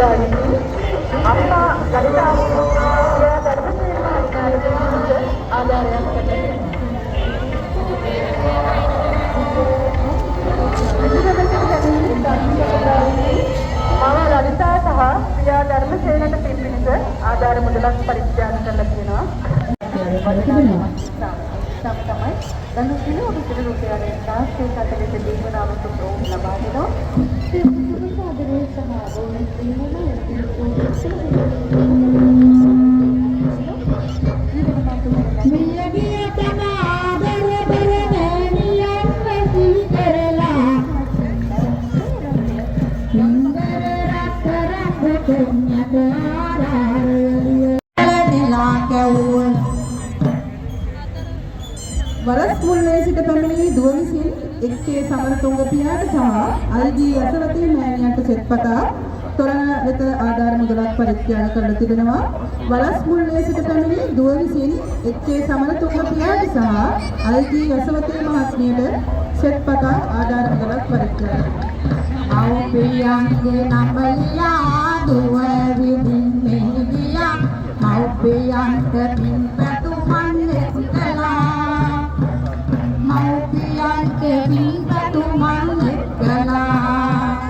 ගායකී අම්මා ලලිතාවු එයා ධර්මසේන මහත්මයාගේ ආධාරයක් කරගෙන මම ලලිතා සහ ප්‍රියා ධර්මසේනට පිළිපිනිස ආධාර මුදලක් පරිත්‍යාග කරලා තියෙනවා. තමයි දනු කිලෝ විතර රුපියල් 1640 දීපනාවට ප්‍රෝම් ලබා දෙනවා. සාදරයේ සහ ඕනෙ වලස් මුල්ලේ සිට පැමිණි දුව විසින් එක්කේ සමරතුංග පියාට සහ අල්ජී අසවතී මෑණියන්ට සෙත්පතා තොරණ වෙත ආධාර මුදලක් පරිත්‍යාග කරලා තිබෙනවා. වලස් මුල්ලේ සිට පැමිණි දුව විසින් එක්කේ සමරතුංග පියාට සහ අල්ජී අසවතී මහත්මියට සෙත්පතා ආධාර මුදලක් පරිත්‍යාග. මව්පියන්ගේ නඹලියා දුව විදින් මෙහිදියා මව්පියන්ට පින් පැතුමන් එක්කලා මව්පියන්ට පින් පැතුමන් එක්කලා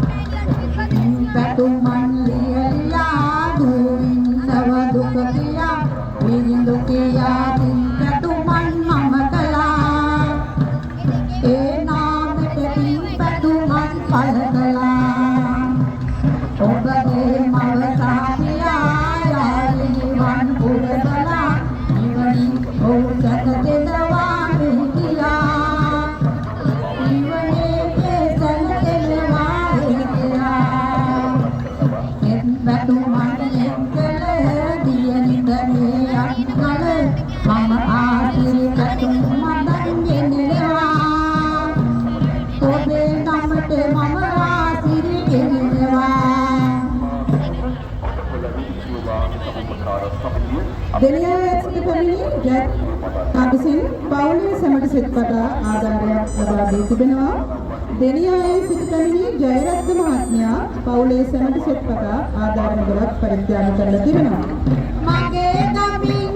පින් පැතුමන් ලියලා දුවින්දව දුක කියා විඳු කියා පින් පැතුමන් මම කළා ඒ නාමෙට පින් පැතුමන් පළ කළා ඔබගේ මව සාපියා යාලිවන් පුරබලා නිවනින් ඔව් සැක දෙනවා හිටියා නිවනේ සැක දෙනවා හිටියා එත් බතුමන් එක්කල දියනිට මේ අක්කල මම ආසිරි කතුම් මදන් ගෙනෙනවා ඔබේ නමට මම ආසිරි ගෙනෙනවා දෙනියා සිට පැමිණි ජත් අපසින් පවුලේ සැමට සෙත්පතා ආධාරයක් ලබා දී තිබෙනවා. දෙනියායේ සිට පැමිණි ජයරත්න මහත්මයා පවුලේ සැමට සෙත්පතා ආධාර මුදලක් පරිත්‍යාග කරලා තිබෙනවා. මගේ ගමින්